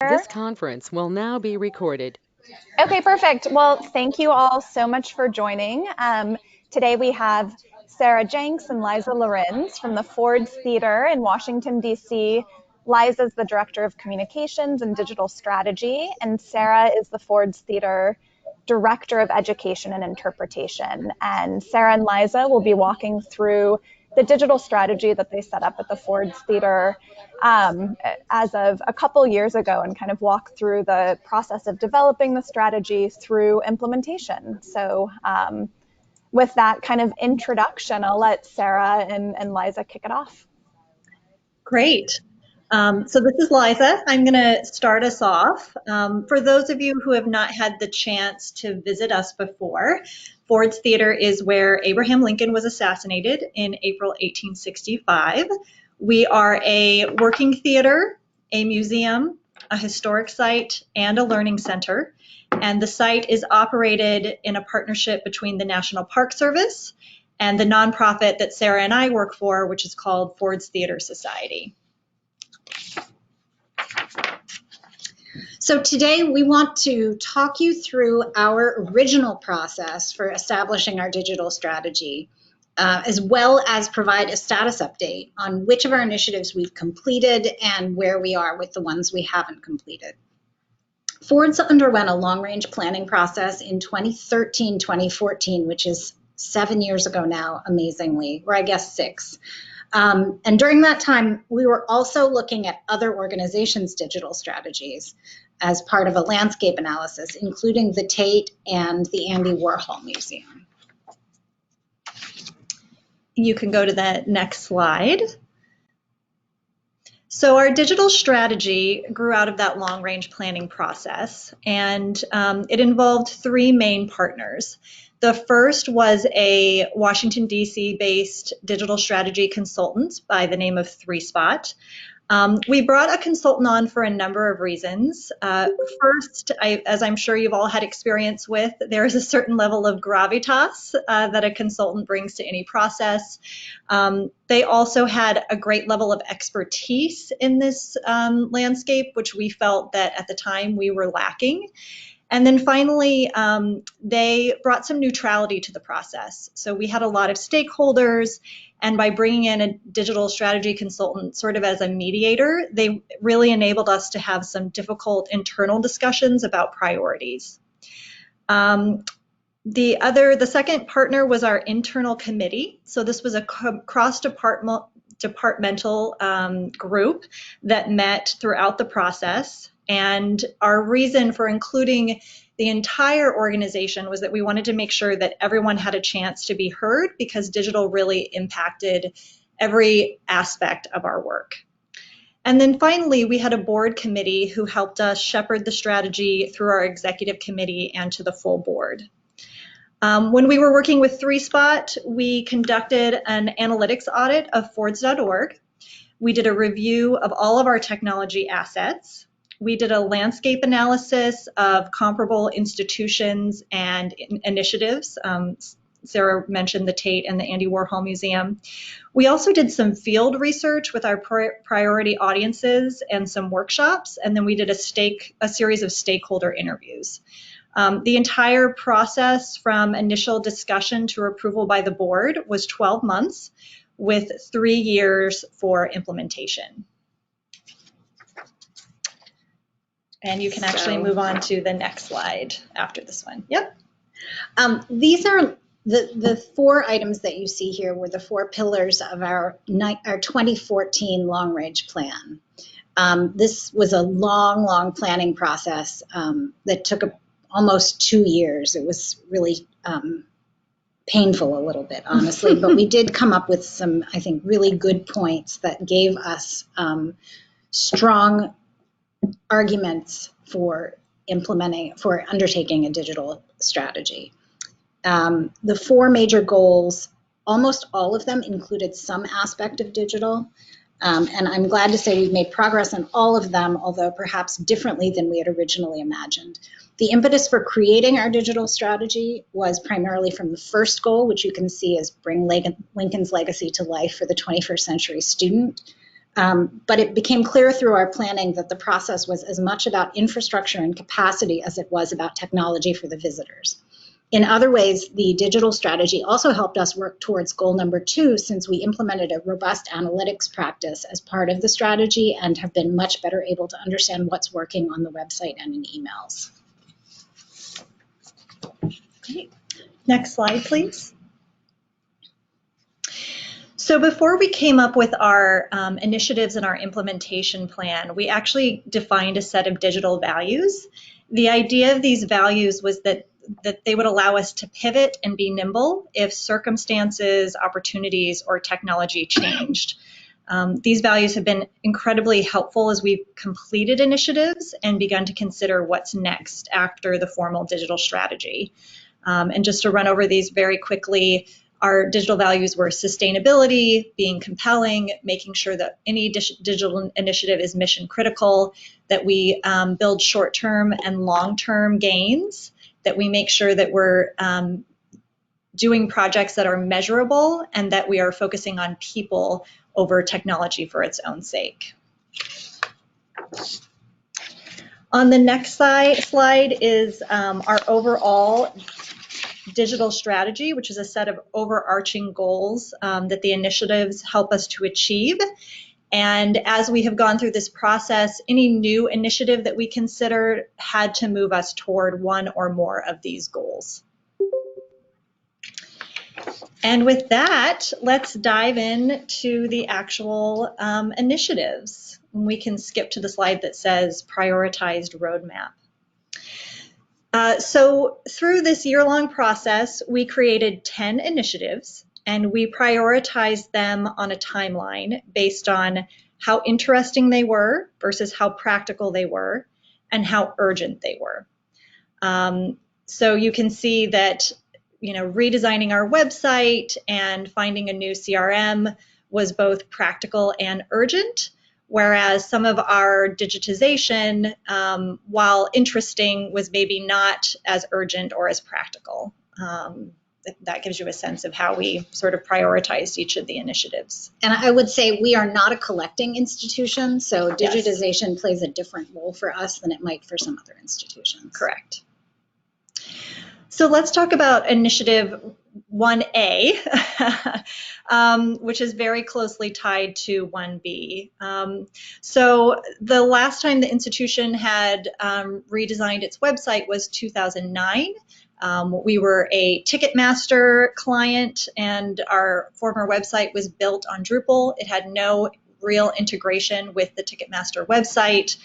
This conference will now be recorded. Okay, perfect. Well, thank you all so much for joining. Today we have Sarah Jencks and Liza Lorenz from the Ford's Theater in Washington, D.C. Liza is the Director of Communications and Digital Strategy, and Sarah is the Ford's Theater Director of Education and Interpretation. And Sarah and Liza will be walking through the digital strategy that they set up at the Ford's Theater as of a couple years ago, and kind of walk through the process of developing the strategy through implementation. So with that kind of introduction, I'll let Sarah and Liza kick it off. Great. So this is Liza. I'm going to start us off. For those of you who have not had the chance to visit us before, Ford's Theater is where Abraham Lincoln was assassinated in April 1865. We are a working theater, a museum, a historic site, and a learning center. And the site is operated in a partnership between the National Park Service and the nonprofit that Sarah and I work for, which is called Ford's Theater Society. So today we want to talk you through our original process for establishing our digital strategy, as well as provide a status update on which of our initiatives we've completed and where we are with the ones we haven't completed. Ford's underwent a long-range planning process in 2013-2014, which is 7 years ago now, amazingly, or I guess 6. And during that time, we were also looking at other organizations' digital strategies as part of a landscape analysis, including the Tate and the Andy Warhol Museum. You can go to the next slide. So our digital strategy grew out of that long-range planning process, and it involved 3 main partners. The first was a Washington, D.C. based digital strategy consultant by the name of ThreeSpot. We brought a consultant on for a number of reasons. First, as I'm sure you've all had experience with, there is a certain level of gravitas that a consultant brings to any process. They also had a great level of expertise in this landscape, which we felt that at the time we were lacking. And then finally, they brought some neutrality to the process. So we had a lot of stakeholders, and by bringing in a digital strategy consultant sort of as a mediator, they really enabled us to have some difficult internal discussions about priorities. The second partner was our internal committee. So this was a cross-departmental group that met throughout the process. And our reason for including the entire organization was that we wanted to make sure that everyone had a chance to be heard, because digital really impacted every aspect of our work. And then finally, we had a board committee who helped us shepherd the strategy through our executive committee and to the full board. When we were working with ThreeSpot, we conducted an analytics audit of Fords.org. We did a review of all of our technology assets. We did a landscape analysis of comparable institutions and initiatives. Sarah mentioned the Tate and the Andy Warhol Museum. We also did some field research with our priority audiences and some workshops, and then we did a series of stakeholder interviews. The entire process from initial discussion to approval by the board was 12 months with 3 years for implementation. And you can actually move on to the next slide after this one. Yep. These are the 4 items that you see here were the 4 pillars of our 2014 long-range plan. This was a long planning process that took almost 2 years. It was really painful a little bit, honestly, but we did come up with some, I think, really good points that gave us strong arguments for undertaking a digital strategy. The 4 major goals, almost all of them included some aspect of digital. And I'm glad to say we've made progress on all of them, although perhaps differently than we had originally imagined. The impetus for creating our digital strategy was primarily from the first goal, which you can see as bring Lincoln's legacy to life for the 21st century student. But it became clear through our planning that the process was as much about infrastructure and capacity as it was about technology for the visitors. In other ways, the digital strategy also helped us work towards goal number 2, since we implemented a robust analytics practice as part of the strategy and have been much better able to understand what's working on the website and in emails. Okay. Next slide, please. So before we came up with our initiatives and our implementation plan, we actually defined a set of digital values. The idea of these values was that they would allow us to pivot and be nimble if circumstances, opportunities, or technology changed. These values have been incredibly helpful as we've completed initiatives and begun to consider what's next after the formal digital strategy. And just to run over these very quickly, our digital values were sustainability, being compelling, making sure that any digital initiative is mission critical, that we build short-term and long-term gains, that we make sure that we're doing projects that are measurable, and that we are focusing on people over technology for its own sake. On the next slide is our overall digital strategy, which is a set of overarching goals that the initiatives help us to achieve. And as we have gone through this process, any new initiative that we considered had to move us toward one or more of these goals. And with that, let's dive into the actual initiatives. We can skip to the slide that says prioritized roadmap. So through this year-long process, we created 10 initiatives, and we prioritized them on a timeline based on how interesting they were versus how practical they were and how urgent they were. So you can see that, redesigning our website and finding a new CRM was both practical and urgent, whereas some of our digitization, while interesting, was maybe not as urgent or as practical. That gives you a sense of how we sort of prioritized each of the initiatives. And I would say we are not a collecting institution, so digitization plays a different role for us than it might for some other institutions. Correct. So let's talk about initiative 1A, which is very closely tied to 1B. So the last time the institution had redesigned its website was 2009. We were a Ticketmaster client, and our former website was built on Drupal. It had no real integration with the Ticketmaster website.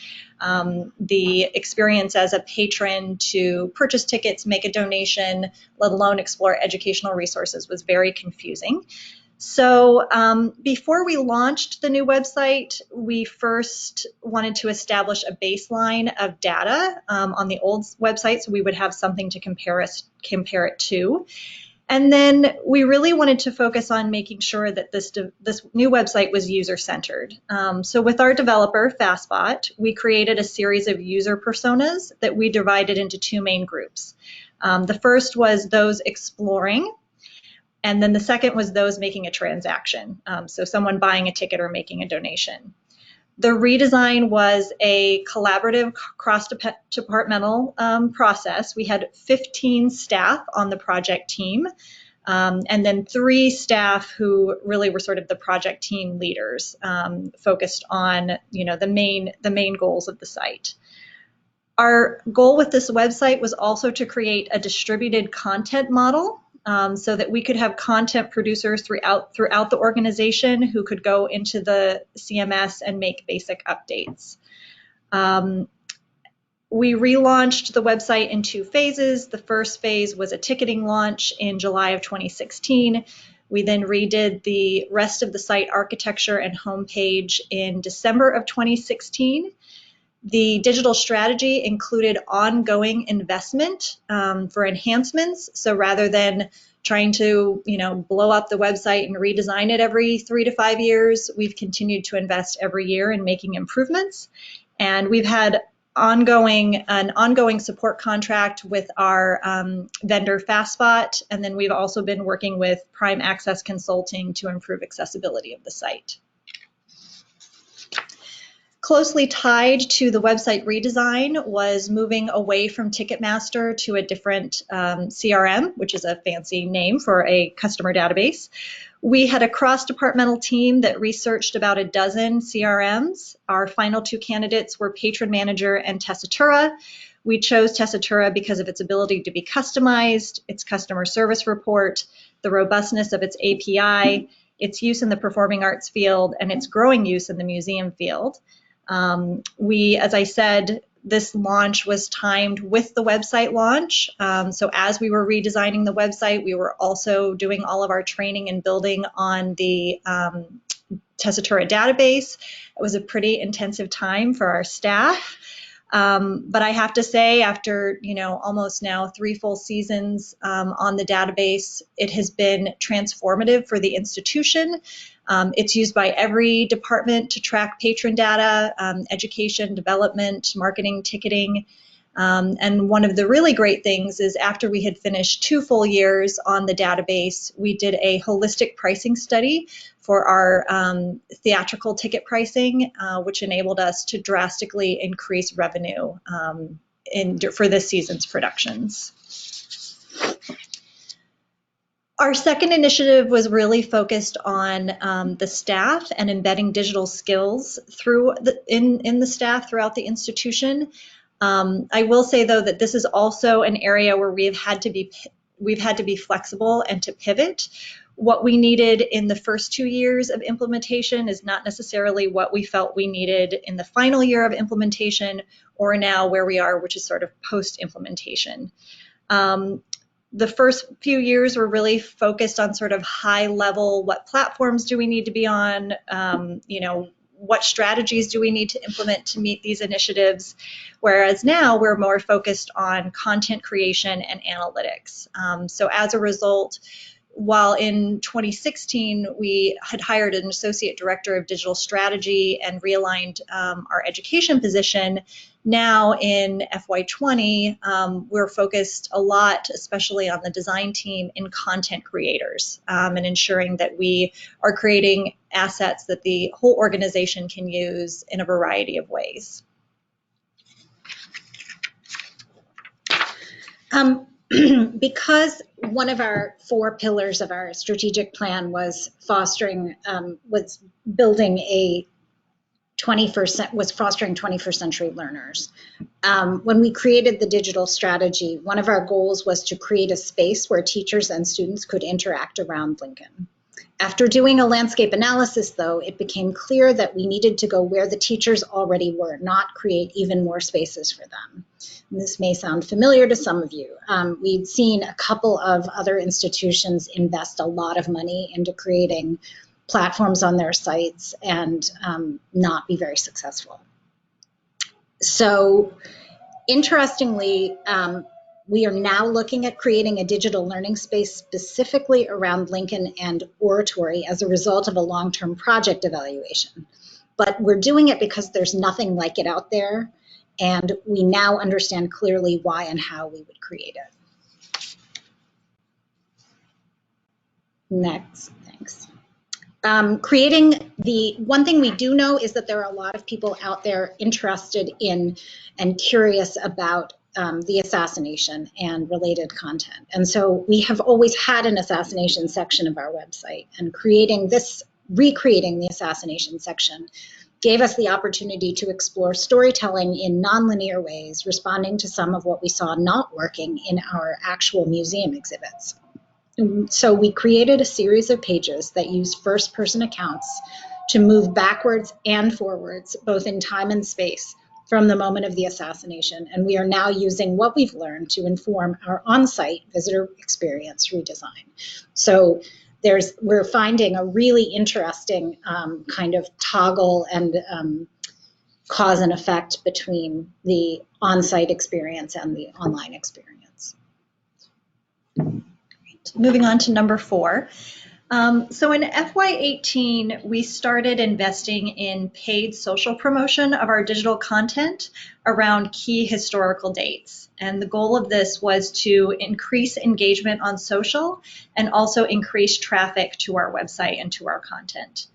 The experience as a patron to purchase tickets, make a donation, let alone explore educational resources was very confusing. So before we launched the new website, we first wanted to establish a baseline of data on the old website so we would have something to compare it to. And then we really wanted to focus on making sure that this new website was user-centered. So with our developer, Fastbot, we created a series of user personas that we divided into 2 main groups. The first was those exploring, and then the second was those making a transaction. So someone buying a ticket or making a donation. The redesign was a collaborative cross-departmental process. We had 15 staff on the project team, and then 3 staff who really were sort of the project team leaders, focused on the main goals of the site. Our goal with this website was also to create a distributed content model, so that we could have content producers throughout the organization who could go into the CMS and make basic updates. We relaunched the website in 2 phases. The first phase was a ticketing launch in July of 2016. We then redid the rest of the site architecture and homepage in December of 2016. The digital strategy included ongoing investment for enhancements. So rather than trying to, blow up the website and redesign it every 3 to 5 years, we've continued to invest every year in making improvements. And we've had an ongoing support contract with our vendor Fastbot. And then we've also been working with Prime Access Consulting to improve accessibility of the site. Closely tied to the website redesign was moving away from Ticketmaster to a different CRM, which is a fancy name for a customer database. We had a cross-departmental team that researched about a dozen CRMs. Our final two candidates were Patron Manager and Tessitura. We chose Tessitura because of its ability to be customized, its customer service report, the robustness of its API, its use in the performing arts field, and its growing use in the museum field. As I said, this launch was timed with the website launch. So as we were redesigning the website, we were also doing all of our training and building on the Tessitura database. It was a pretty intensive time for our staff. But I have to say, after almost now 3 full seasons on the database, it has been transformative for the institution. It's used by every department to track patron data, education, development, marketing, ticketing. And one of the really great things is after we had finished 2 full years on the database, we did a holistic pricing study for our theatrical ticket pricing, which enabled us to drastically increase revenue for this season's productions. Our second initiative was really focused on the staff and embedding digital skills in the staff throughout the institution. I will say, though, that this is also an area where we've had to be flexible and to pivot. What we needed in the first 2 years of implementation is not necessarily what we felt we needed in the final year of implementation, or now where we are, which is sort of post-implementation. The first few years were really focused on sort of high level, what platforms do we need to be on, what strategies do we need to implement to meet these initiatives, whereas now we're more focused on content creation and analytics. So as a result, while in 2016 we had hired an associate director of digital strategy and realigned our education position, now in FY20 we're focused a lot, especially on the design team, in content creators and ensuring that we are creating assets that the whole organization can use in a variety of ways. Because one of our 4 pillars of our strategic plan was fostering 21st century learners. When we created the digital strategy, one of our goals was to create a space where teachers and students could interact around Lincoln. After doing a landscape analysis, though, it became clear that we needed to go where the teachers already were, not create even more spaces for them. And this may sound familiar to some of you. We've seen a couple of other institutions invest a lot of money into creating platforms on their sites and not be very successful. So interestingly, we are now looking at creating a digital learning space specifically around Lincoln and oratory as a result of a long-term project evaluation. But we're doing it because there's nothing like it out there, and we now understand clearly why and how we would create it. Next, thanks. One thing we do know is that there are a lot of people out there interested in and curious about the assassination and related content. And so we have always had an assassination section of our website, and recreating the assassination section gave us the opportunity to explore storytelling in nonlinear ways, responding to some of what we saw not working in our actual museum exhibits. So we created a series of pages that use first-person accounts to move backwards and forwards, both in time and space, from the moment of the assassination. And we are now using what we've learned to inform our on-site visitor experience redesign. So we're finding a really interesting kind of toggle and cause and effect between the on-site experience and the online experience. Moving on to number 4. So in FY18, we started investing in paid social promotion of our digital content around key historical dates. And the goal of this was to increase engagement on social and also increase traffic to our website and to our content.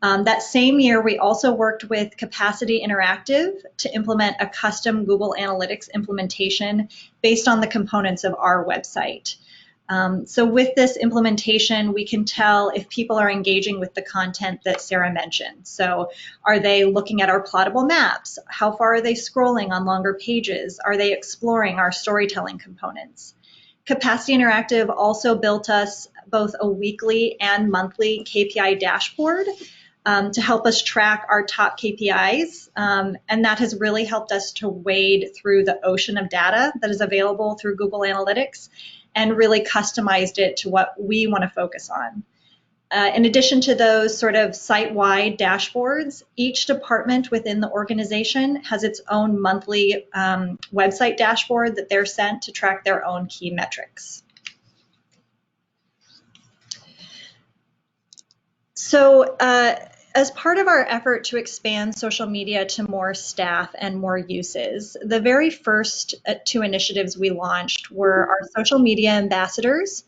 That same year, we also worked with Capacity Interactive to implement a custom Google Analytics implementation based on the components of our website. So with this implementation, we can tell if people are engaging with the content that Sarah mentioned. So are they looking at our plottable maps? How far are they scrolling on longer pages? Are they exploring our storytelling components? Capacity Interactive also built us both a weekly and monthly KPI dashboard to help us track our top KPIs. And that has really helped us to wade through the ocean of data that is available through Google Analytics and really customized it to what we want to focus on. In addition to those sort of site-wide dashboards, each department within the organization has its own monthly website dashboard that they're sent to track their own key metrics. So as part of our effort to expand social media to more staff and more uses, the very first two initiatives we launched were our social media ambassadors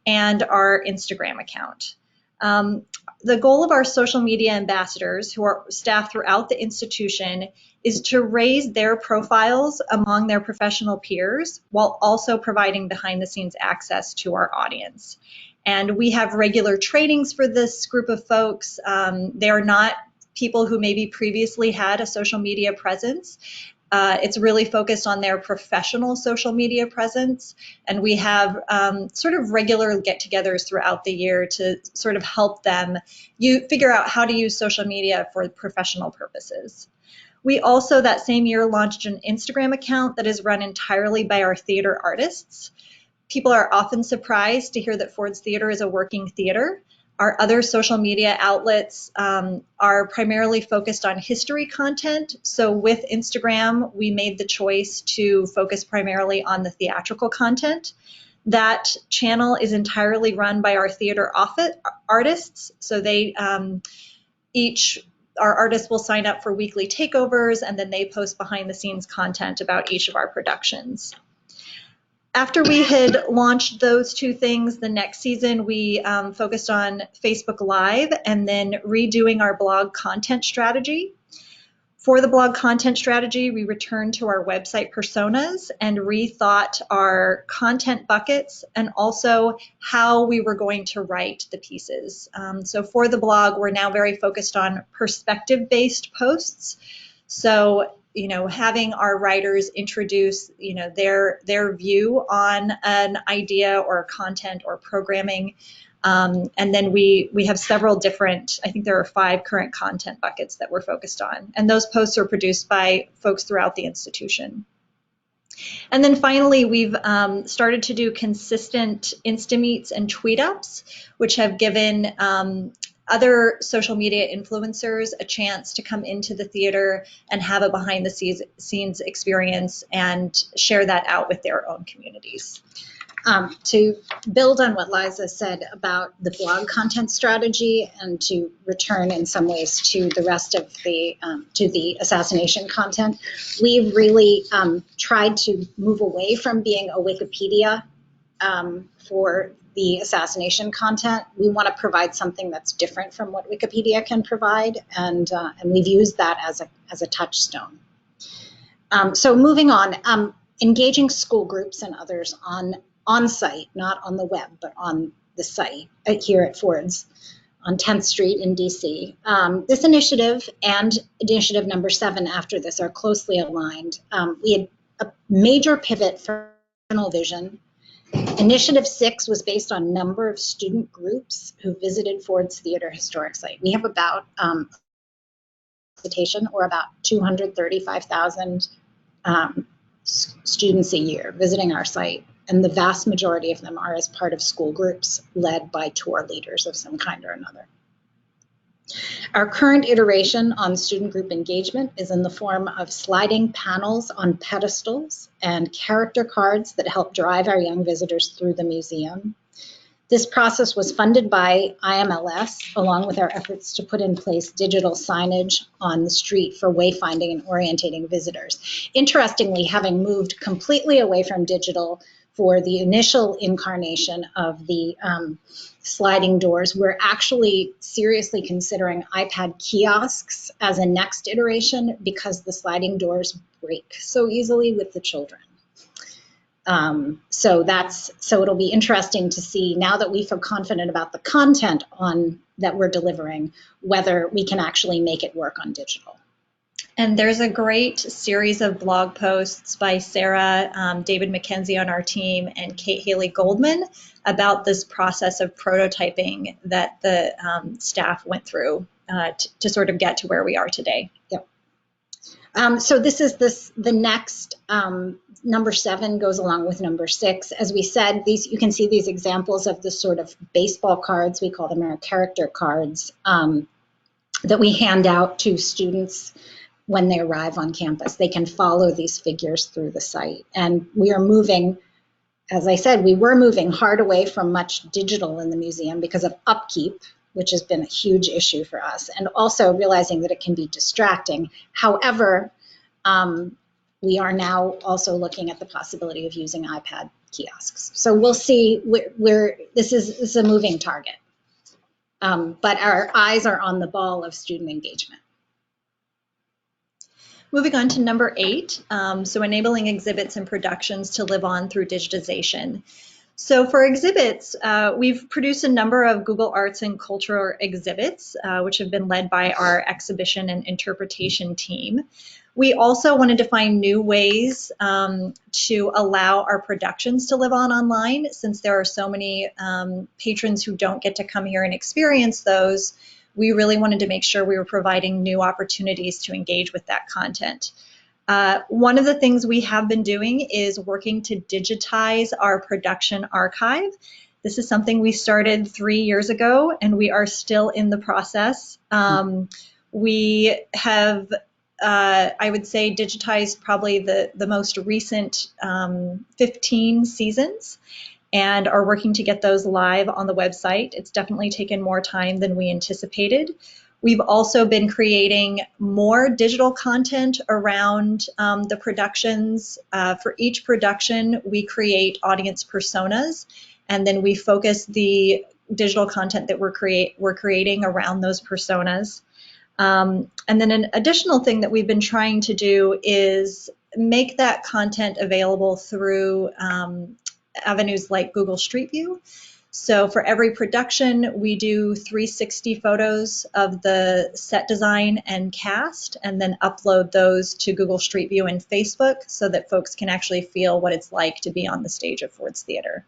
and our Instagram account. The goal of our social media ambassadors, who are staff throughout the institution, is to raise their profiles among their professional peers while also providing behind-the-scenes access to our audience. And we have regular trainings for this group of folks. They are not people who maybe previously had a social media presence. It's really focused on their professional social media presence. And we have sort of regular get-togethers throughout the year to sort of help them figure out how to use social media for professional purposes. We also, that same year, launched an Instagram account that is run entirely by our theater artists. People are often surprised to hear that Ford's Theater is a working theater. Our other social media outlets are primarily focused on history content. So with Instagram, we made the choice to focus primarily on the theatrical content. That channel is entirely run by our theater artists. So they our artists will sign up for weekly takeovers, and then they post behind the scenes content about each of our productions. After we had launched those two things, the next season we focused on Facebook Live and then redoing our blog content strategy. For the blog content strategy, we returned to our website personas and rethought our content buckets and also how we were going to write the pieces. So for the blog, we're now very focused on perspective-based posts. So having our writers introduce, their view on an idea or content or programming. And then we have several different, I think there are 5 current content buckets that we're focused on. And those posts are produced by folks throughout the institution. And then finally, we've started to do consistent Insta-meets and tweet-ups, which have given other social media influencers a chance to come into the theater and have a behind-the-scenes experience and share that out with their own communities. To build on what Liza said about the blog content strategy and to return in some ways to the rest of the assassination content, we've really tried to move away from being a Wikipedia for the assassination content. We want to provide something that's different from what Wikipedia can provide, and we've used that as a touchstone. So moving on, engaging school groups and others on site, not on the web, but on the site here at Ford's on 10th Street in DC. This initiative and initiative number 7 after this are closely aligned. We had a major pivot for personal vision. Initiative 6 was based on number of student groups who visited Ford's Theater Historic Site. We have about about 235,000 students a year visiting our site, and the vast majority of them are as part of school groups led by tour leaders of some kind or another. Our current iteration on student group engagement is in the form of sliding panels on pedestals and character cards that help drive our young visitors through the museum. This process was funded by IMLS, along with our efforts to put in place digital signage on the street for wayfinding and orientating visitors. Interestingly, having moved completely away from digital for the initial incarnation of the sliding doors. We're actually seriously considering iPad kiosks as a next iteration because the sliding doors break so easily with the children. So it'll be interesting to see, now that we feel confident about the content that we're delivering, whether we can actually make it work on digital. And there's a great series of blog posts by Sarah, David McKenzie on our team, and Kate Haley Goldman about this process of prototyping that the staff went through to sort of get to where we are today. Yep. So this is the next, number 7 goes along with number 6. As we said, you can see these examples of the sort of baseball cards, we call them our character cards, that we hand out to students when they arrive on campus. They can follow these figures through the site. And we are moving, as I said, we were moving hard away from much digital in the museum because of upkeep, which has been a huge issue for us, and also realizing that it can be distracting. However, we are now also looking at the possibility of using iPad kiosks. So we'll see this is a moving target. But our eyes are on the ball of student engagement. Moving on to number 8, so enabling exhibits and productions to live on through digitization. So for exhibits, we've produced a number of Google Arts and Culture exhibits, which have been led by our exhibition and interpretation team. We also wanted to find new ways to allow our productions to live on online, since there are so many patrons who don't get to come here and experience those. We really wanted to make sure we were providing new opportunities to engage with that content. One of the things we have been doing is working to digitize our production archive. This is something we started 3 years ago, and we are still in the process. We have, I would say, digitized probably the most recent 15 seasons, and are working to get those live on the website. It's definitely taken more time than we anticipated. We've also been creating more digital content around the productions. For each production, we create audience personas, and then we focus the digital content that we're creating around those personas. And then an additional thing that we've been trying to do is make that content available through avenues like Google Street View. So for every production, we do 360 photos of the set design and cast, and then upload those to Google Street View and Facebook so that folks can actually feel what it's like to be on the stage of Ford's Theater.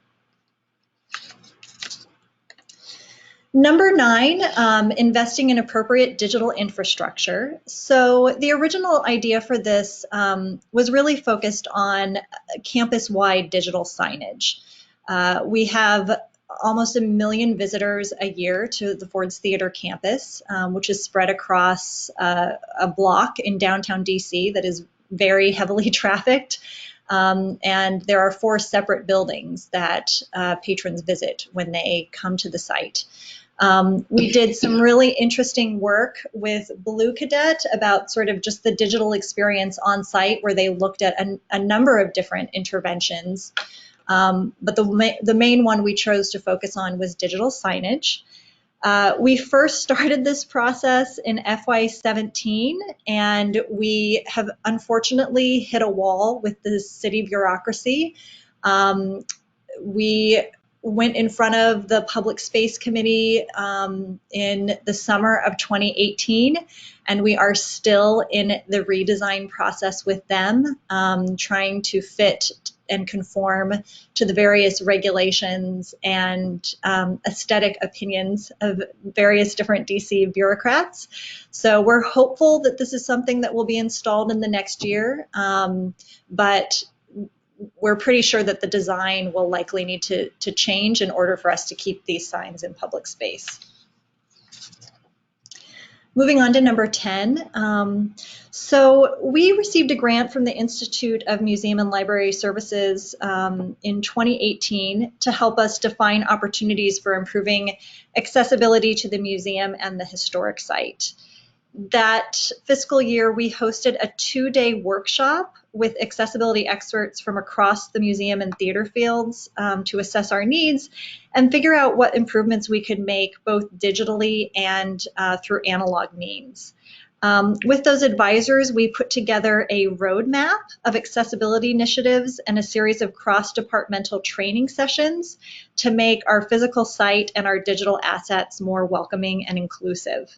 Number 9, investing in appropriate digital infrastructure. So the original idea for this was really focused on campus-wide digital signage. We have almost 1 million visitors a year to the Ford's Theater campus, which is spread across a block in downtown DC that is very heavily trafficked. And there are 4 separate buildings that patrons visit when they come to the site. We did some really interesting work with Blue Cadet about sort of just the digital experience on site, where they looked at a number of different interventions. But the main one we chose to focus on was digital signage. We first started this process in FY17, and we have unfortunately hit a wall with the city bureaucracy. We went in front of the Public Space Committee in the summer of 2018, and we are still in the redesign process with them, trying to fit and conform to the various regulations and aesthetic opinions of various different DC bureaucrats. So we're hopeful that this is something that will be installed in the next year, but we're pretty sure that the design will likely need to change in order for us to keep these signs in public space. Moving on to number 10. So we received a grant from the Institute of Museum and Library Services in 2018 to help us define opportunities for improving accessibility to the museum and the historic site. That fiscal year, we hosted a 2-day workshop with accessibility experts from across the museum and theater fields to assess our needs and figure out what improvements we could make both digitally and through analog means. With those advisors, we put together a roadmap of accessibility initiatives and a series of cross-departmental training sessions to make our physical site and our digital assets more welcoming and inclusive.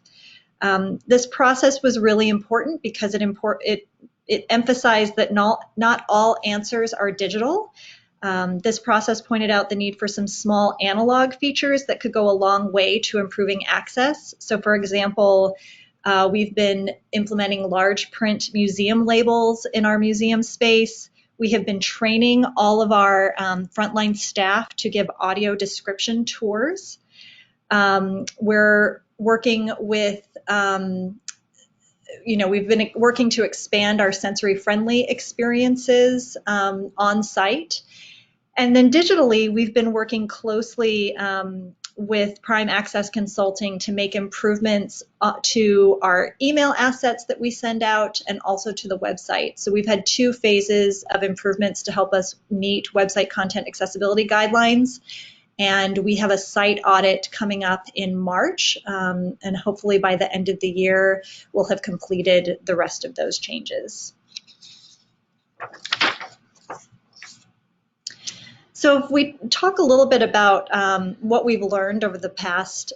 This process was really important because it emphasized that not all answers are digital. This process pointed out the need for some small analog features that could go a long way to improving access. So for example, we've been implementing large print museum labels in our museum space. We have been training all of our frontline staff to give audio description tours. We're working with, we've been working to expand our sensory-friendly experiences on site. And then digitally, we've been working closely with Prime Access Consulting to make improvements to our email assets that we send out and also to the website. So we've had 2 phases of improvements to help us meet website content accessibility guidelines. And we have a site audit coming up in March, and hopefully by the end of the year, we'll have completed the rest of those changes. So if we talk a little bit about what we've learned over the past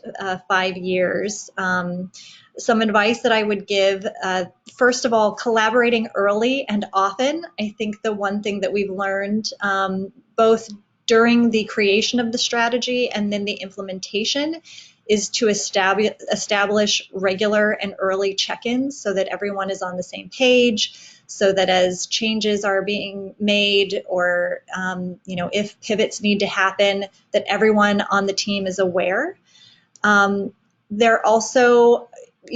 5 years, some advice that I would give, first of all, collaborating early and often. I think the one thing that we've learned both during the creation of the strategy and then the implementation is to establish regular and early check-ins so that everyone is on the same page, so that as changes are being made or if pivots need to happen, that everyone on the team is aware. You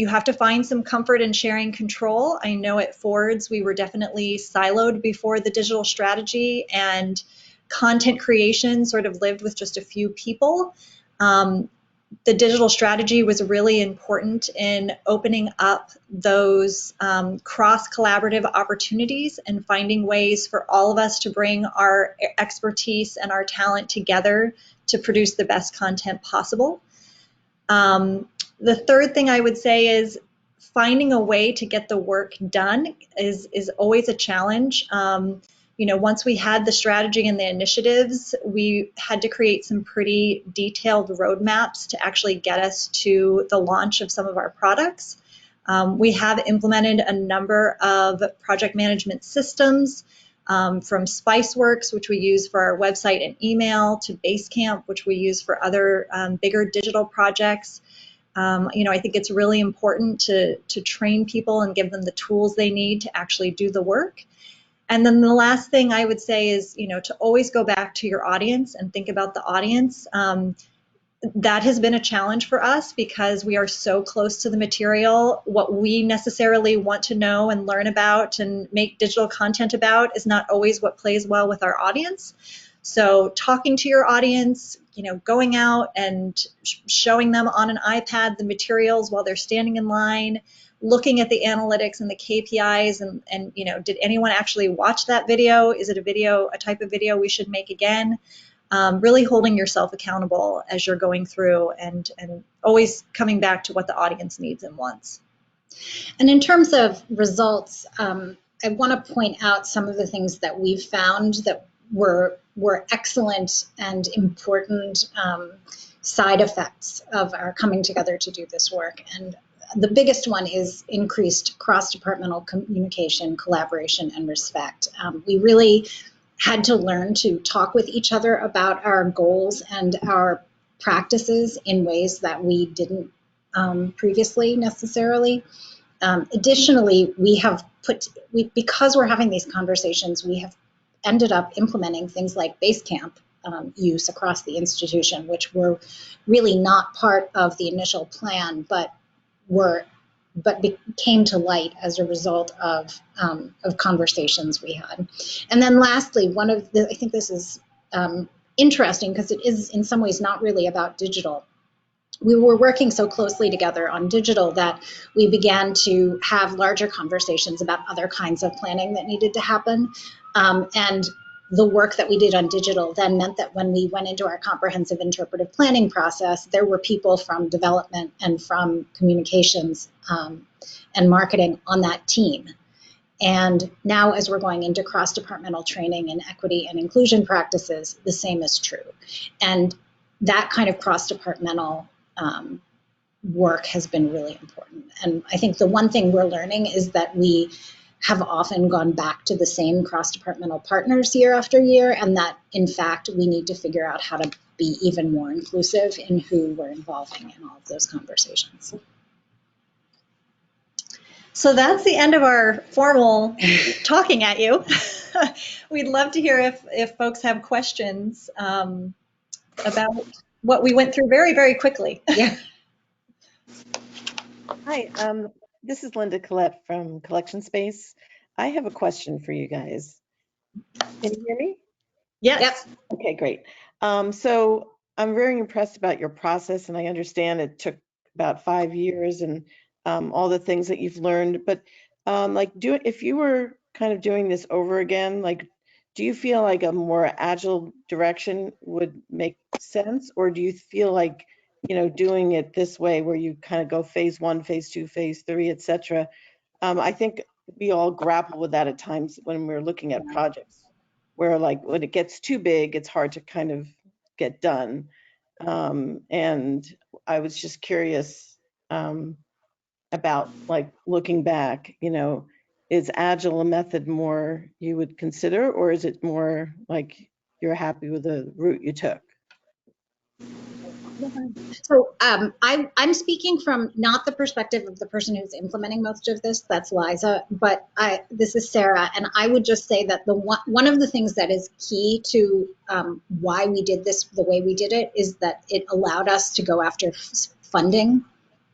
have to find some comfort in sharing control. I know at Ford's we were definitely siloed before the digital strategy, and content creation sort of lived with just a few people. The digital strategy was really important in opening up those cross-collaborative opportunities and finding ways for all of us to bring our expertise and our talent together to produce the best content possible. The third thing I would say is finding a way to get the work done is always a challenge. Once we had the strategy and the initiatives, we had to create some pretty detailed roadmaps to actually get us to the launch of some of our products. We have implemented a number of project management systems, from Spiceworks, which we use for our website and email, to Basecamp, which we use for other bigger digital projects. I think it's really important to train people and give them the tools they need to actually do the work. And then the last thing I would say is, to always go back to your audience and think about the audience. That has been a challenge for us because we are so close to the material. What we necessarily want to know and learn about and make digital content about is not always what plays well with our audience. So talking to your audience, going out and showing them on an iPad the materials while they're standing in line, looking at the analytics and the KPIs and did anyone actually watch that video? Is it a type of video we should make again? Really holding yourself accountable as you're going through and always coming back to what the audience needs and wants. And in terms of results, I want to point out some of the things that we've found that were excellent and important side effects of our coming together to do this work. And the biggest one is increased cross-departmental communication, collaboration, and respect. We really had to learn to talk with each other about our goals and our practices in ways that we didn't previously necessarily. Additionally, because we're having these conversations, we have ended up implementing things like Basecamp use across the institution, which were really not part of the initial plan, but came to light as a result of conversations we had. And then lastly, I think this is interesting because it is in some ways not really about digital, we were working so closely together on digital that we began to have larger conversations about other kinds of planning that needed to happen. And the work that we did on digital then meant that when we went into our comprehensive interpretive planning process, there were people from development and from communications and marketing on that team. And now as we're going into cross-departmental training in equity and inclusion practices, the same is true. And that kind of cross-departmental work has been really important. And I think the one thing we're learning is that we have often gone back to the same cross-departmental partners year after year, and that in fact we need to figure out how to be even more inclusive in who we're involving in all of those conversations. So that's the end of our formal talking at you. We'd love to hear if folks have questions about what we went through very, very quickly. Yeah. Hi, this is Linda Collette from Collection Space. I have a question for you guys. Can you hear me? Yes. Yep. Okay, great. So I'm very impressed about your process, and I understand it took about 5 years and all the things that you've learned. But if you were kind of doing this over again, do you feel like a more agile direction would make sense, or do you feel like doing it this way where you kind of go phase 1, phase 2, phase 3, etc.? I think we all grapple with that at times when we're looking at projects where when it gets too big, it's hard to kind of get done. And I was just curious about looking back, is agile a method more you would consider, or is it more like you're happy with the route you took? So I'm speaking from not the perspective of the person who's implementing most of this, that's Liza, but this is Sarah, and I would just say that one of the things that is key to why we did this the way we did it is that it allowed us to go after funding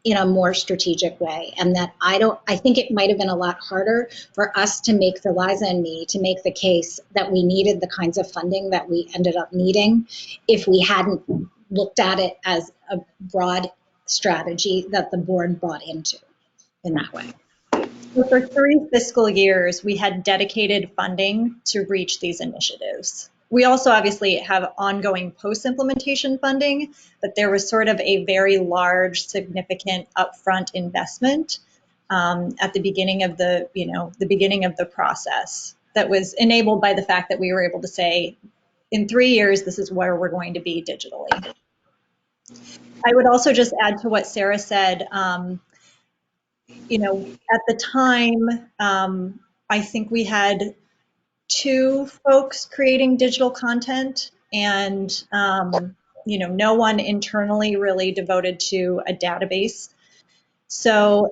in a more strategic way, and that I think it might have been a lot harder for us to make, for Liza and me, to make the case that we needed the kinds of funding that we ended up needing if we hadn't looked at it as a broad strategy that the board bought into in that way. So for 3 fiscal years, we had dedicated funding to reach these initiatives. We also obviously have ongoing post-implementation funding, but there was sort of a very large, significant upfront investment at the beginning of the beginning of the process that was enabled by the fact that we were able to say, in 3 years, this is where we're going to be digitally. I would also just add to what Sarah said, at the time, I think we had 2 folks creating digital content, and no one internally really devoted to a database. So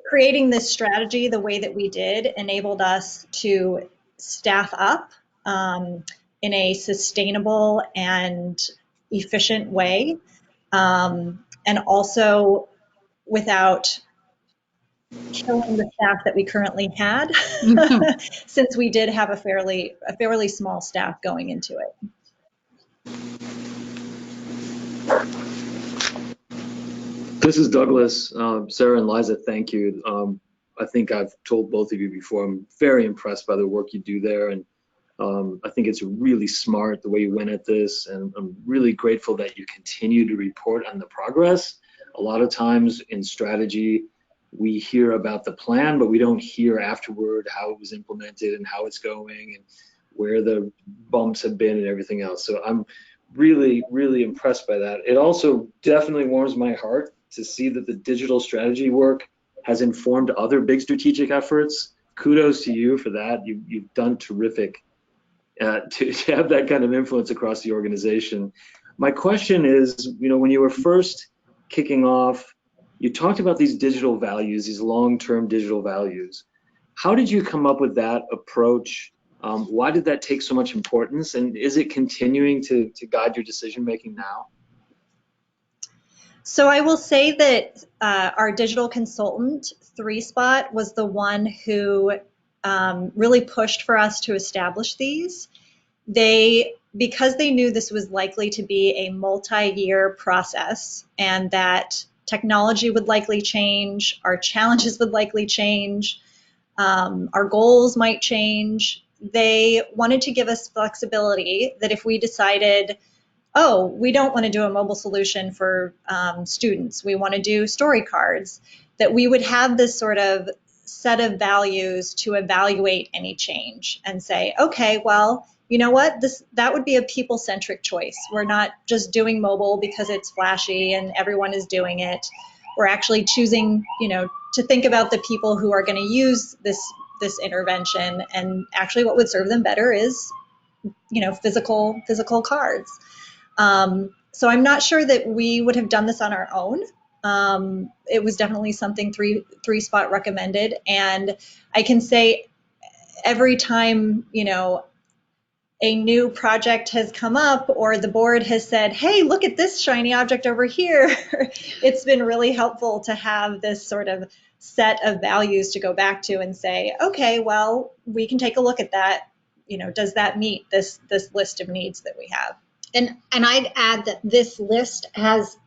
creating this strategy the way that we did enabled us to staff up in a sustainable and efficient way, and also without killing the staff that we currently had, since we did have a fairly small staff going into it. This is Douglas. Sarah and Liza, thank you. I think I've told both of you before, I'm very impressed by the work you do there, and I think it's really smart the way you went at this, and I'm really grateful that you continue to report on the progress. A lot of times in strategy, we hear about the plan, but we don't hear afterward how it was implemented and how it's going and where the bumps have been and everything else. So I'm really, really impressed by that. It also definitely warms my heart to see that the digital strategy work has informed other big strategic efforts. Kudos to you for that. You've done terrific to have that kind of influence across the organization. My question is, when you were first kicking off, you talked about these digital values, these long-term digital values. How did you come up with that approach? Why did that take so much importance? And is it continuing to guide your decision-making now? So I will say that our digital consultant, 3Spot, was the one who really pushed for us to establish these. They because they knew this was likely to be a multi-year process and that technology would likely change, our challenges would likely change, our goals might change, they wanted to give us flexibility that if we decided, oh, we don't want to do a mobile solution for students, we want to do story cards, that we would have this sort of set of values to evaluate any change and say, okay, well, you know what, that would be a people-centric choice. We're not just doing mobile because it's flashy and everyone is doing it. We're actually choosing, to think about the people who are going to use this intervention, and actually what would serve them better is, physical cards. So I'm not sure that we would have done this on our own. It was definitely something three Spot recommended, and I can say every time, a new project has come up or the board has said, hey, look at this shiny object over here, it's been really helpful to have this sort of set of values to go back to and say, okay, well, we can take a look at that. Does that meet this list of needs that we have? And I'd add that this list has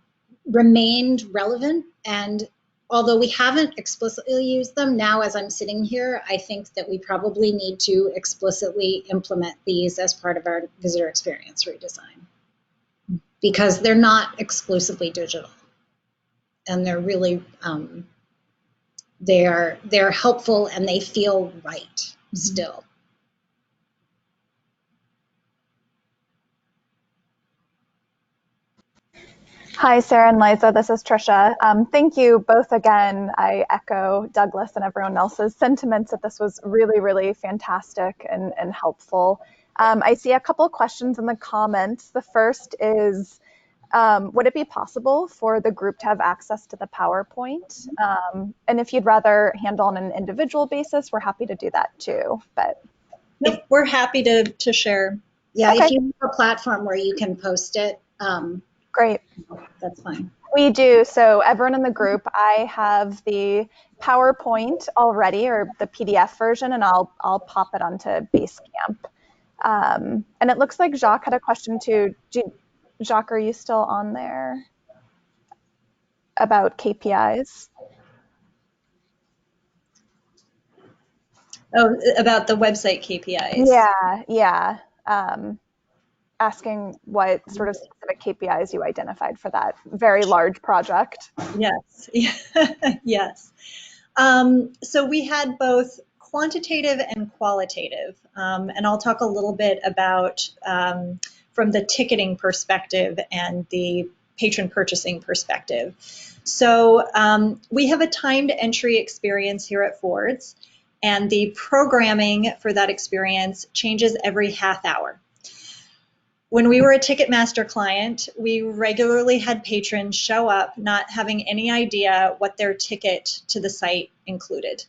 remained relevant, and although we haven't explicitly used them, now as I'm sitting here, I think that we probably need to explicitly implement these as part of our visitor experience redesign, because they're not exclusively digital, and they're really they're helpful and they feel right still. Hi, Sarah and Liza. This is Trisha. Thank you both again. I echo Douglas and everyone else's sentiments that this was really, really fantastic and helpful. I see a couple questions in the comments. The first is, would it be possible for the group to have access to the PowerPoint? And if you'd rather handle on an individual basis, we're happy to do that too. But nope, we're happy to share. Yeah, okay. If you have a platform where you can post it, great. That's fine. We do. So everyone in the group, I have the PowerPoint already, or the PDF version, and I'll pop it onto Basecamp. And it looks like Jacques had a question too. Jacques, are you still on there about KPIs? Oh, about the website KPIs. Yeah. Asking what sort of specific KPIs you identified for that very large project. Yes. Yes. So we had both quantitative and qualitative, and I'll talk a little bit about from the ticketing perspective and the patron purchasing perspective. So we have a timed entry experience here at Ford's, and the programming for that experience changes every half hour. When we were a Ticketmaster client, we regularly had patrons show up not having any idea what their ticket to the site included.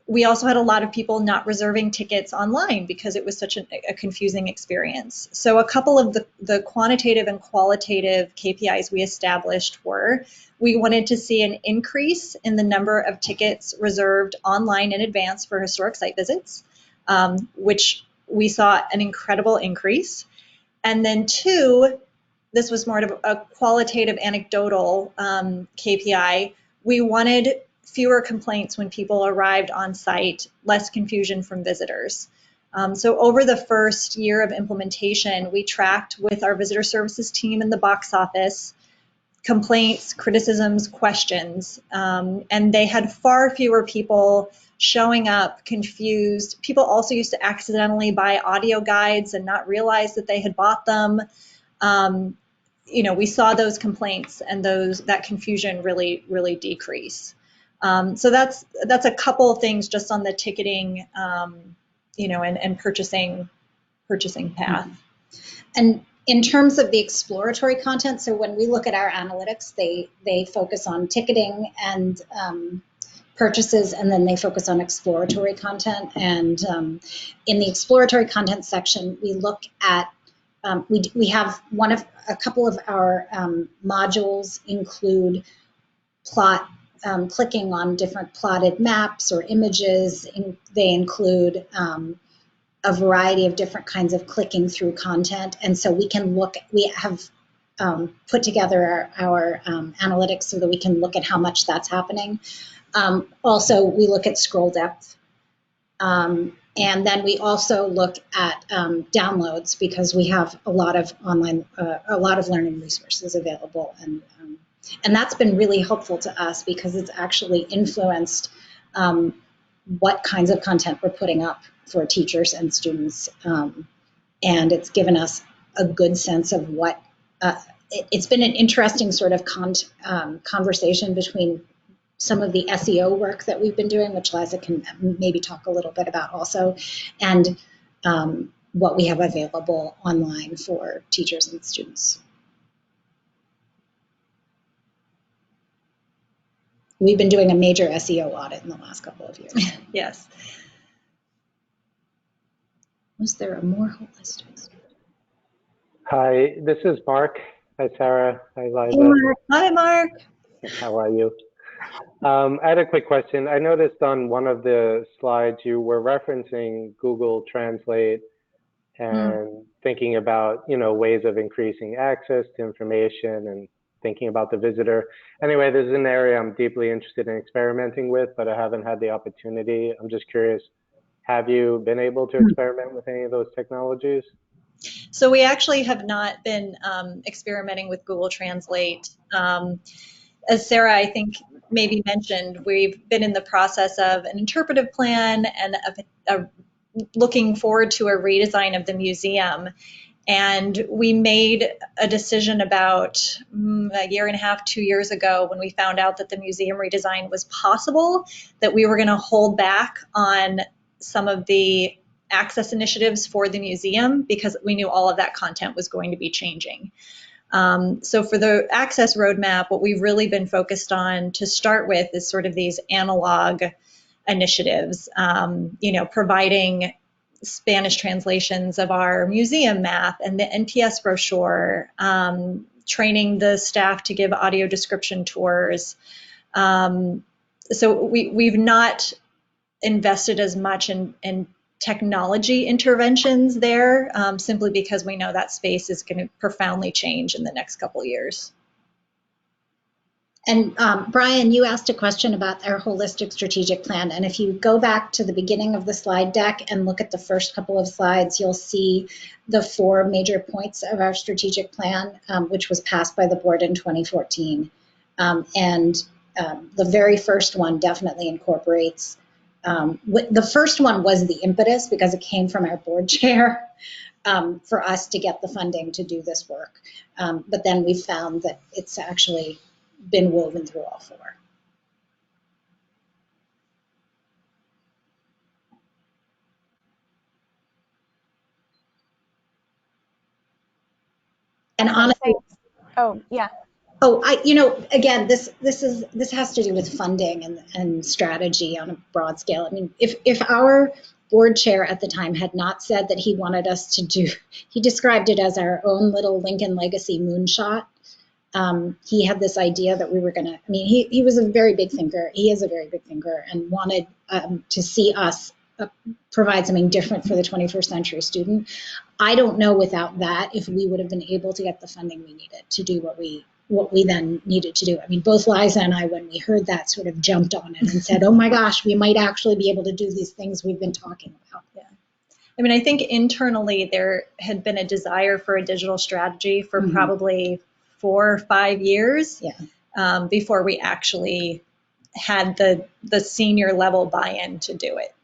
We also had a lot of people not reserving tickets online because it was such a confusing experience. So a couple of the quantitative and qualitative KPIs we established were, we wanted to see an increase in the number of tickets reserved online in advance for historic site visits, which we saw an incredible increase. And then two, this was more of a qualitative anecdotal KPI. We wanted fewer complaints when people arrived on site, less confusion from visitors. So over the first year of implementation, we tracked with our visitor services team in the box office complaints, criticisms, questions, and they had far fewer people showing up confused. People also used to accidentally buy audio guides and not realize that they had bought them. We saw those complaints and that confusion really decrease. So that's a couple of things just on the ticketing, and purchasing path. And in terms of the exploratory content, so when we look at our analytics, they focus on ticketing and purchases, and then they focus on exploratory content. And in the exploratory content section, we look at we have a couple of our modules include plot. Clicking on different plotted maps or images. They include a variety of different kinds of clicking through content. And so we have put together our analytics so that we can look at how much that's happening. Also, we look at scroll depth. And then we also look at downloads, because we have a lot of learning resources available, and that's been really helpful to us because it's actually influenced what kinds of content we're putting up for teachers and students, and it's given us a good sense of what. It's been an interesting sort of conversation between some of the SEO work that we've been doing, which Liza can maybe talk a little bit about also, and what we have available online for teachers and students. We've been doing a major SEO audit in the last couple of years. Yes. Was there a more holistic? Hi, this is Mark. Hi, Sarah. Hi, Liza. Hey, Mark. Hi, Mark. How are you? I had a quick question. I noticed on one of the slides you were referencing Google Translate and thinking about, ways of increasing access to information and thinking about the visitor. Anyway, this is an area I'm deeply interested in experimenting with, but I haven't had the opportunity. I'm just curious, have you been able to experiment with any of those technologies? So we actually have not been experimenting with Google Translate. As Sarah, I think, maybe mentioned, we've been in the process of an interpretive plan and looking forward to a redesign of the museum. And we made a decision about a year and a half, 2 years ago, when we found out that the museum redesign was possible, that we were going to hold back on some of the access initiatives for the museum because we knew all of that content was going to be changing. So for the access roadmap, what we've really been focused on to start with is sort of these analog initiatives, providing Spanish translations of our museum map and the NPS brochure, training the staff to give audio description tours. So we've not invested as much in technology interventions there, simply because we know that space is going to profoundly change in the next couple of years. And Brian, you asked a question about our holistic strategic plan. And if you go back to the beginning of the slide deck and look at the first couple of slides, you'll see the 4 major points of our strategic plan, which was passed by the board in 2014. The very first one definitely incorporates, the first one was the impetus because it came from our board chair for us to get the funding to do this work. But then we found that it's actually been woven through all 4. And honestly, yeah. Again, this has to do with funding and strategy on a broad scale. I mean, if our board chair at the time had not said that he wanted us to do, he described it as our own little Lincoln Legacy moonshot. He had this idea that we were going to, he was a very big thinker. He is a very big thinker and wanted to see us provide something different for the 21st century student. I don't know without that if we would have been able to get the funding we needed to do what we then needed to do. I mean, both Liza and I, when we heard that, sort of jumped on it and said, oh my gosh, we might actually be able to do these things we've been talking about. Yeah. I mean, I think internally there had been a desire for a digital strategy for probably 4 or 5 years before we actually had the senior level buy-in to do it.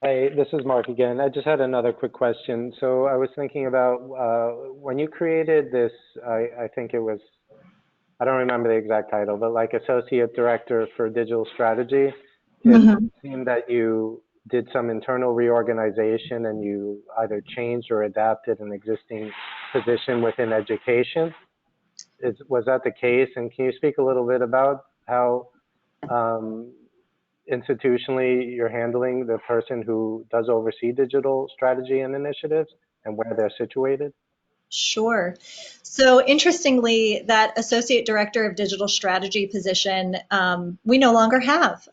Hey, this is Mark again. I just had another quick question. So I was thinking about when you created this, I think it was, I don't remember the exact title, but like Associate Director for Digital Strategy. It seemed that you did some internal reorganization and you either changed or adapted an existing position within education. Was that the case? And can you speak a little bit about how institutionally you're handling the person who does oversee digital strategy and initiatives and where they're situated? Sure. So interestingly, that Associate Director of Digital Strategy position, we no longer have.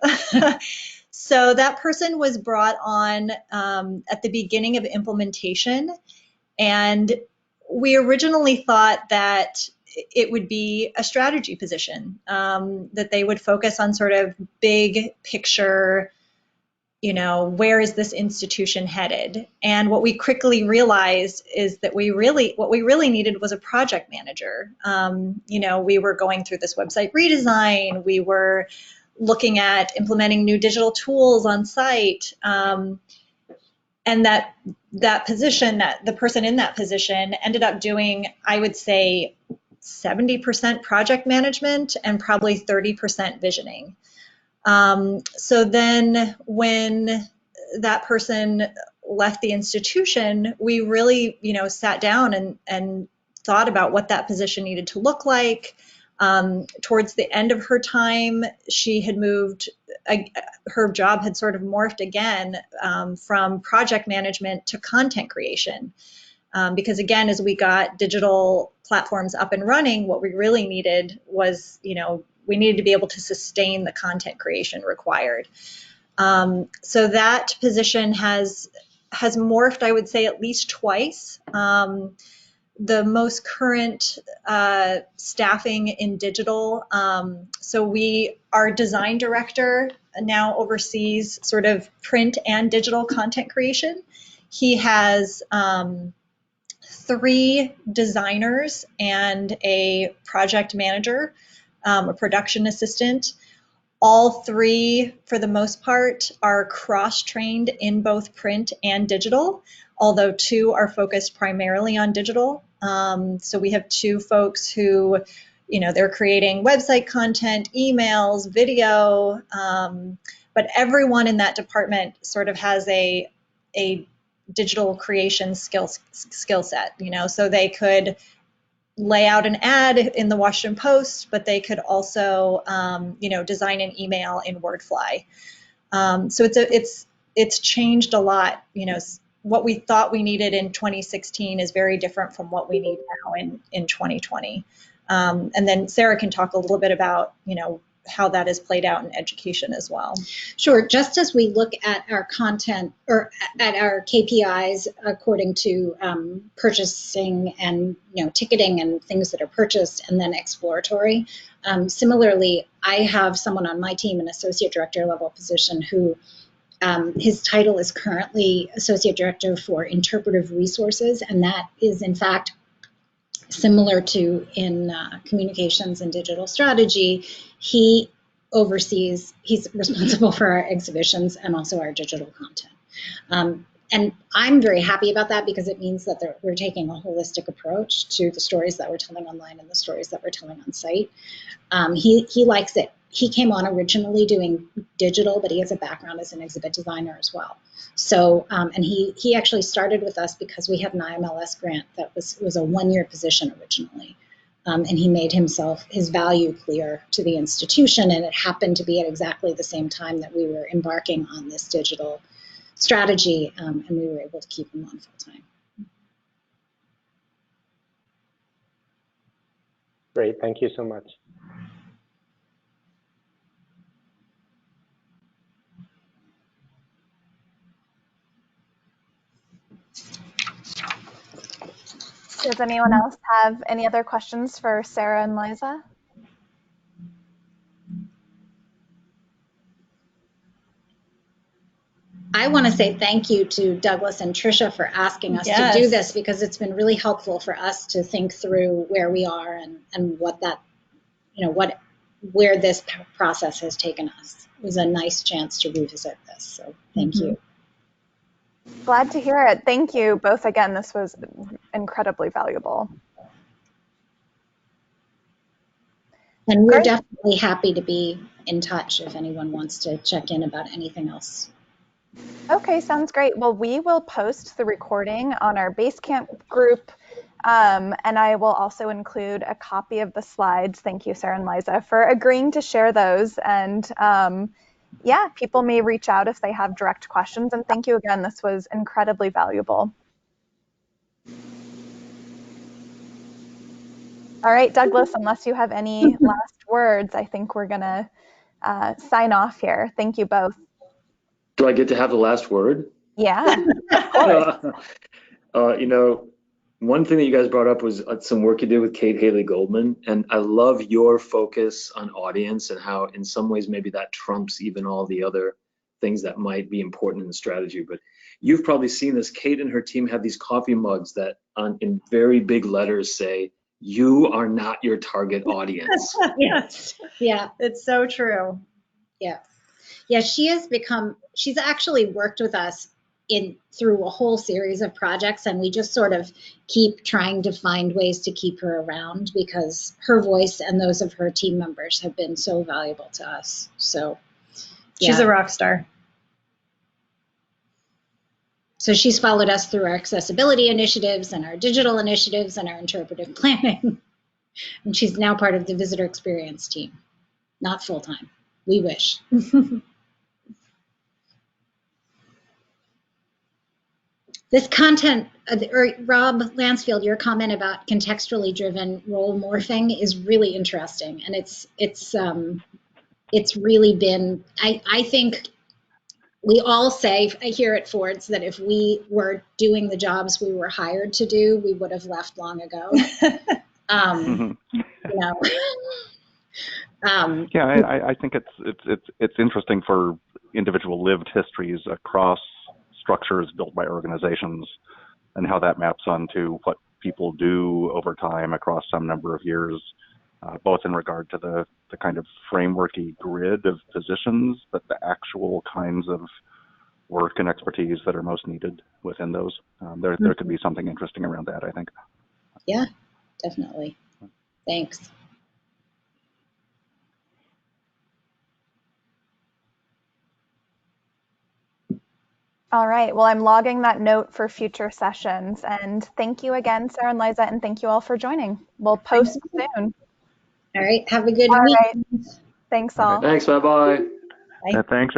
So that person was brought on at the beginning of implementation, and we originally thought that it would be a strategy position, that they would focus on sort of big picture, where is this institution headed? And what we quickly realized is that what we really needed was a project manager. We were going through this website redesign. We were looking at implementing new digital tools on site. And that position, that the person in that position ended up doing, I would say, 70% project management and probably 30% visioning. So then when that person left the institution, we really, sat down and thought about what that position needed to look like. Towards the end of her time, she had moved, her job had sort of morphed again from project management to content creation. Because again, as we got digital platforms up and running, what we really needed was, we needed to be able to sustain the content creation required. So that position has morphed, I would say, at least twice. The most current staffing in digital. So our design director now oversees sort of print and digital content creation. He has 3 designers and a project manager, a production assistant. All 3, for the most part, are cross-trained in both print and digital, although 2 are focused primarily on digital. So we have 2 folks who, they're creating website content, emails, video, but everyone in that department sort of has a digital creation skill set, so they could lay out an ad in the Washington Post, but they could also, design an email in WordFly. So it's changed a lot. What we thought we needed in 2016 is very different from what we need now in 2020. And then Sarah can talk a little bit about, how that has played out in education as well. Sure. Just as we look at our content or at our KPIs according to purchasing and ticketing and things that are purchased and then exploratory. Similarly, I have someone on my team, an associate director level position, who his title is currently associate director for interpretive resources, and that is in fact similar to in communications and digital strategy. He's responsible for our exhibitions and also our digital content. And I'm very happy about that because it means that we're taking a holistic approach to the stories that we're telling online and the stories that we're telling on site. He likes it. He came on originally doing digital, but he has a background as an exhibit designer as well. So, and he actually started with us because we had an IMLS grant that was a 1-year position originally. And he made his value clear to the institution, and it happened to be at exactly the same time that we were embarking on this digital strategy, and we were able to keep him on full time. Great, thank you so much. Does anyone else have any other questions for Sarah and Liza? I want to say thank you to Douglas and Tricia for asking us to do this, because it's been really helpful for us to think through where we are and what that, where this process has taken us. It was a nice chance to revisit this. So thank you. Glad to hear it. Thank you both again. This was incredibly valuable. And we're definitely happy to be in touch if anyone wants to check in about anything else. Okay, sounds great. Well, we will post the recording on our Basecamp group, and I will also include a copy of the slides. Thank you, Sarah and Liza, for agreeing to share those. And yeah, people may reach out if they have direct questions. And thank you again. This was incredibly valuable. All right, Douglas, unless you have any last words, I think we're going to sign off here. Thank you both. Do I get to have the last word? Yeah, of course. You know, one thing that you guys brought up was some work you did with Kate Haley Goldman, and I love your focus on audience and how in some ways maybe that trumps even all the other things that might be important in the strategy. But you've probably seen this. Kate and her team have these coffee mugs that in very big letters say, "You are not your target audience." Yes, Yeah, it's so true. yeah. Yeah, she's actually worked with us through a whole series of projects, and we just sort of keep trying to find ways to keep her around because her voice and those of her team members have been so valuable to us. So She's yeah. a rock star. So she's followed us through our accessibility initiatives and our digital initiatives and our interpretive planning. And she's now part of the visitor experience team. Not full-time. We wish. This content, or Rob Lansfield, your comment about contextually driven role morphing is really interesting, and it's really been. I think we all say here at Ford's that if we were doing the jobs we were hired to do, we would have left long ago. You know. Yeah, I think it's interesting for individual lived histories across structures built by organizations and how that maps onto what people do over time across some number of years, both in regard to the kind of frameworky grid of positions, but the actual kinds of work and expertise that are most needed within those. There could be something interesting around that, I think. Yeah, definitely. Thanks. All right. Well, I'm logging that note for future sessions. And thank you again, Sarah and Liza, and thank you all for joining. We'll post soon. All right. Have a good All week. right. Thanks all. Thanks. Bye bye. Yeah, thanks.